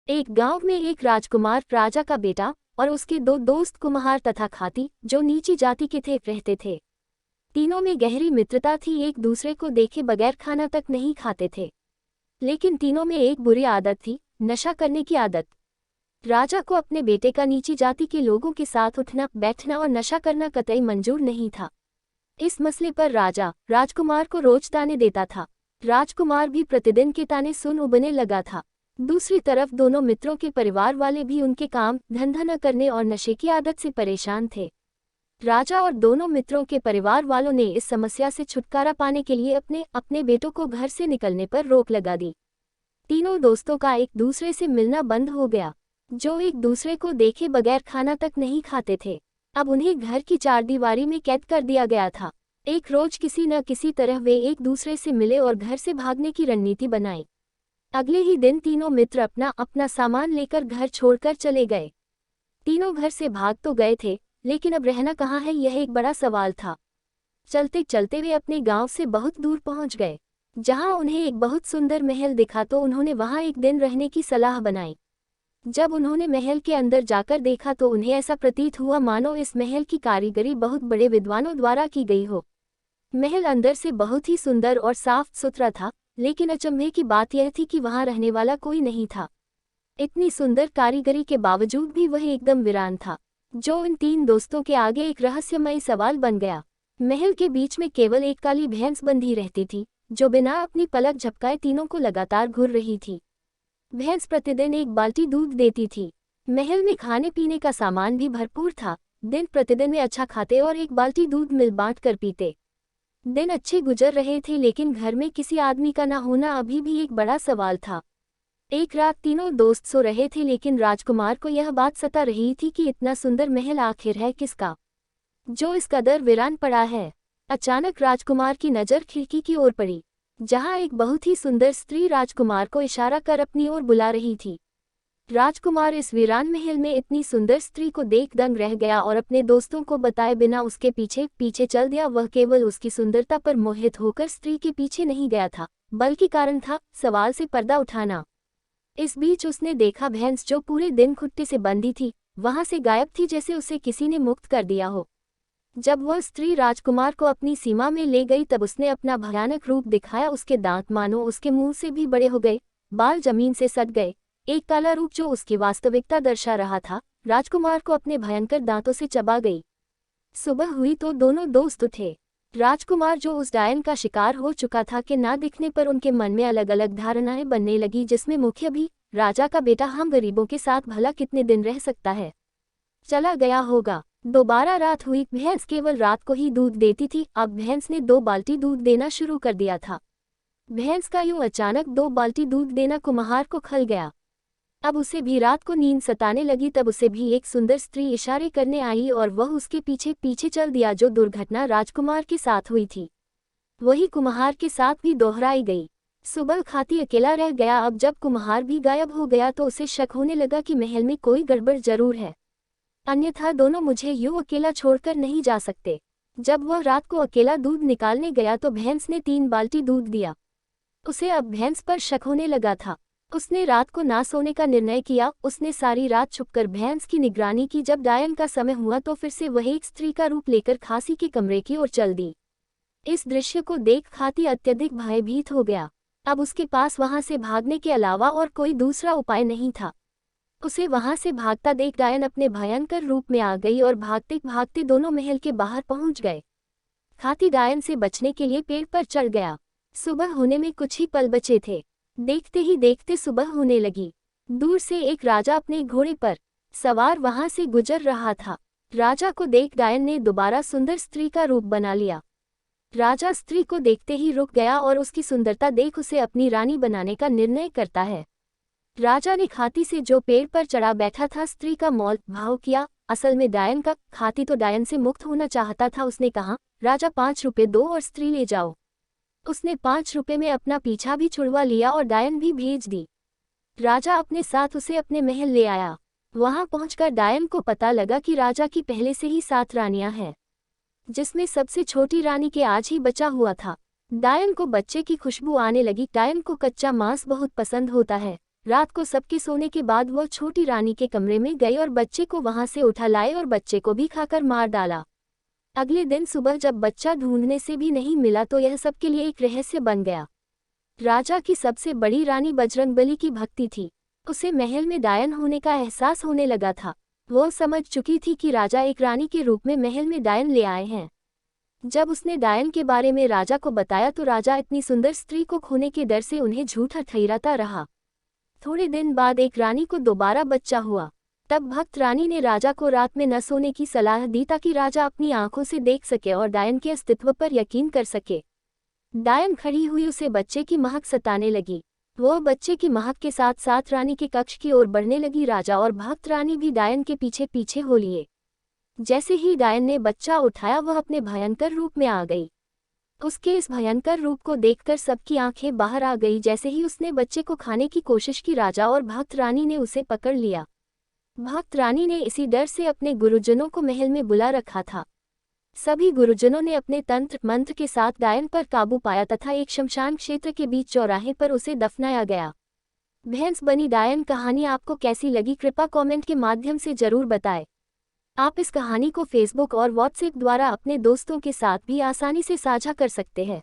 एक गांव में एक राजकुमार, राजा का बेटा और उसके दो दोस्त कुम्हार तथा खाती, जो नीची जाति के थे, रहते थे। तीनों में गहरी मित्रता थी, एक दूसरे को देखे बगैर खाना तक नहीं खाते थे। लेकिन तीनों में एक बुरी आदत थी, नशा करने की आदत। राजा को अपने बेटे का नीची जाति के लोगों के साथ उठना बैठना और नशा करना कतई मंजूर नहीं था। इस मसले पर राजा राजकुमार को रोज ताने देता था। राजकुमार भी प्रतिदिन के ताने सुन उबने लगा था। दूसरी तरफ दोनों मित्रों के परिवार वाले भी उनके काम धंधा न करने और नशे की आदत से परेशान थे। राजा और दोनों मित्रों के परिवार वालों ने इस समस्या से छुटकारा पाने के लिए अपने अपने बेटों को घर से निकलने पर रोक लगा दी। तीनों दोस्तों का एक दूसरे से मिलना बंद हो गया, जो एक दूसरे को देखे बगैर खाना तक नहीं खाते थे। अब उन्हें घर की चारदीवारी में कैद कर दिया गया था। एक रोज किसी न किसी तरह वे एक दूसरे से मिले और घर से भागने की रणनीति बनाई। अगले ही दिन तीनों मित्र अपना अपना सामान लेकर घर छोड़कर चले गए। तीनों घर से भाग तो गए थे, लेकिन अब रहना कहाँ है, यह एक बड़ा सवाल था। चलते चलते वे अपने गांव से बहुत दूर पहुंच गए, जहां उन्हें एक बहुत सुंदर महल दिखा तो उन्होंने वहां एक दिन रहने की सलाह बनाई। जब उन्होंने महल के अंदर जाकर देखा तो उन्हें ऐसा प्रतीत हुआ मानो इस महल की कारीगरी बहुत बड़े विद्वानों द्वारा की गई हो। महल अंदर से बहुत ही सुंदर और साफ सुथरा था, लेकिन अचंभे की बात यह थी कि वहां रहने वाला कोई नहीं था। इतनी सुंदर कारीगरी के बावजूद भी वह एकदम वीरान था, जो इन तीन दोस्तों के आगे एक रहस्यमयी सवाल बन गया। महल के बीच में केवल एक काली भैंस बंधी रहती थी, जो बिना अपनी पलक झपकाए तीनों को लगातार घूर रही थी। भैंस प्रतिदिन एक बाल्टी दूध देती थी। महल में खाने पीने का सामान भी भरपूर था। दिन प्रतिदिन वे अच्छा खाते और एक बाल्टी दूध मिल बांट कर पीते। दिन अच्छे गुजर रहे थे, लेकिन घर में किसी आदमी का न होना अभी भी एक बड़ा सवाल था। एक रात तीनों दोस्त सो रहे थे, लेकिन राजकुमार को यह बात सता रही थी कि इतना सुंदर महल आखिर है किसका, जो इस कदर वीरान पड़ा है। अचानक राजकुमार की नज़र खिड़की की ओर पड़ी, जहां एक बहुत ही सुंदर स्त्री राजकुमार को इशारा कर अपनी ओर बुला रही थी। राजकुमार इस वीरान महल में इतनी सुंदर स्त्री को देख दंग रह गया और अपने दोस्तों को बताए बिना उसके पीछे पीछे चल दिया। वह केवल उसकी सुंदरता पर मोहित होकर स्त्री के पीछे नहीं गया था, बल्कि कारण था सवाल से पर्दा उठाना। इस बीच उसने देखा भैंस, जो पूरे दिन खुट्टे से बंधी थी, वहां से गायब थी, जैसे उसे किसी ने मुक्त कर दिया हो। जब वह स्त्री राजकुमार को अपनी सीमा में ले गई, तब उसने अपना भयानक रूप दिखाया। उसके दांत मानो उसके मुंह से भी बड़े हो गए, बाल जमीन से सट गए। एक काला रूप जो उसकी वास्तविकता दर्शा रहा था, राजकुमार को अपने भयंकर दांतों से चबा गई। सुबह हुई तो दोनों दोस्त उठे। राजकुमार, जो उस डायन का शिकार हो चुका था, के ना दिखने पर उनके मन में अलग अलग धारणाएं बनने लगी, जिसमें मुख्य भी राजा का बेटा हम गरीबों के साथ भला कितने दिन रह सकता है, चला गया होगा। दोबारा रात हुई। भैंस केवल रात को ही दूध देती थी, अब भैंस ने 2 बाल्टी दूध देना शुरू कर दिया था। भैंस का यूं अचानक 2 बाल्टी दूध देना कुम्हार को खल गया। अब उसे भी रात को नींद सताने लगी। तब उसे भी एक सुंदर स्त्री इशारे करने आई और वह उसके पीछे पीछे चल दिया। जो दुर्घटना राजकुमार के साथ हुई थी, वही कुम्हार के साथ भी दोहराई गई। सुबह खाती अकेला रह गया। अब जब कुम्हार भी गायब हो गया तो उसे शक होने लगा कि महल में कोई गड़बड़ जरूर है, अन्यथा दोनों मुझे यूं अकेला छोड़कर नहीं जा सकते। जब वह रात को अकेला दूध निकालने गया तो भैंस ने 3 बाल्टी दूध दिया। उसे अब भैंस पर शक होने लगा था। उसने रात को ना सोने का निर्णय किया। उसने सारी रात छुपकर भैंस की निगरानी की। जब डायन का समय हुआ तो फिर से वह एक स्त्री का रूप लेकर खासी के कमरे की ओर चल दी। इस दृश्य को देख खाती अत्यधिक भयभीत हो गया। अब उसके पास वहां से भागने के अलावा और कोई दूसरा उपाय नहीं था। उसे वहां से भागता देख डायन अपने भयंकर रूप में आ गई और भागते भागते दोनों महल के बाहर पहुंच गए। खाती डायन से बचने के लिए पेड़ पर चढ़ गया। सुबह होने में कुछ ही पल बचे थे। देखते ही देखते सुबह होने लगी। दूर से एक राजा अपने घोड़े पर सवार वहां से गुजर रहा था। राजा को देख डायन ने दोबारा सुंदर स्त्री का रूप बना लिया। राजा स्त्री को देखते ही रुक गया और उसकी सुंदरता देख उसे अपनी रानी बनाने का निर्णय करता है। राजा ने खाती से, जो पेड़ पर चढ़ा बैठा था, स्त्री का मोल भाव किया, असल में डायन का। खाती तो डायन से मुक्त होना चाहता था। उसने कहा, राजा 5 रुपए दो और स्त्री ले जाओ। उसने 5 रुपए में अपना पीछा भी छुड़वा लिया और डायन भी भेज दी। राजा अपने साथ उसे अपने महल ले आया। वहां पहुंचकर डायन को पता लगा कि राजा की पहले से ही 7 रानियां हैं, जिसमें सबसे छोटी रानी के आज ही बचा हुआ था। डायन को बच्चे की खुशबू आने लगी। डायन को कच्चा मांस बहुत पसंद होता है। रात को सबके सोने के बाद वो छोटी रानी के कमरे में गई और बच्चे को वहां से उठा लाए और बच्चे को भी खाकर मार डाला। अगले दिन सुबह जब बच्चा ढूंढने से भी नहीं मिला तो यह सबके लिए एक रहस्य बन गया। राजा की सबसे बड़ी रानी बजरंगबली की भक्ति थी। उसे महल में डायन होने का एहसास होने लगा था। वो समझ चुकी थी कि राजा एक रानी के रूप में महल में डायन ले आए हैं। जब उसने डायन के बारे में राजा को बताया तो राजा इतनी सुंदर स्त्री को खोने के डर से उन्हें झूठा ठहराता रहा। थोड़े दिन बाद एक रानी को दोबारा बच्चा हुआ। तब भक्त रानी ने राजा को रात में न सोने की सलाह दी ताकि राजा अपनी आंखों से देख सके और डायन के अस्तित्व पर यकीन कर सके। डायन खड़ी हुई उसे बच्चे की महक सताने लगी। वो बच्चे की महक के साथ साथ रानी के कक्ष की ओर बढ़ने लगी। राजा और भक्त रानी भी डायन के पीछे पीछे हो लिए। जैसे ही डायन ने बच्चा उठाया वह अपने भयंकर रूप में आ गई। उसके इस भयंकर रूप को देखकर सबकी आंखें बाहर आ गई। जैसे ही उसने बच्चे को खाने की कोशिश की राजा और भक्त रानी ने उसे पकड़ लिया। भक्त रानी ने इसी डर से अपने गुरुजनों को महल में बुला रखा था। सभी गुरुजनों ने अपने तंत्र मंत्र के साथ डायन पर काबू पाया तथा एक शमशान क्षेत्र के बीच चौराहे पर उसे दफनाया गया। भैंस बनी डायन कहानी आपको कैसी लगी कृपया कमेंट के माध्यम से जरूर बताएं। आप इस कहानी को फेसबुक और व्हाट्सएप द्वारा अपने दोस्तों के साथ भी आसानी से साझा कर सकते हैं।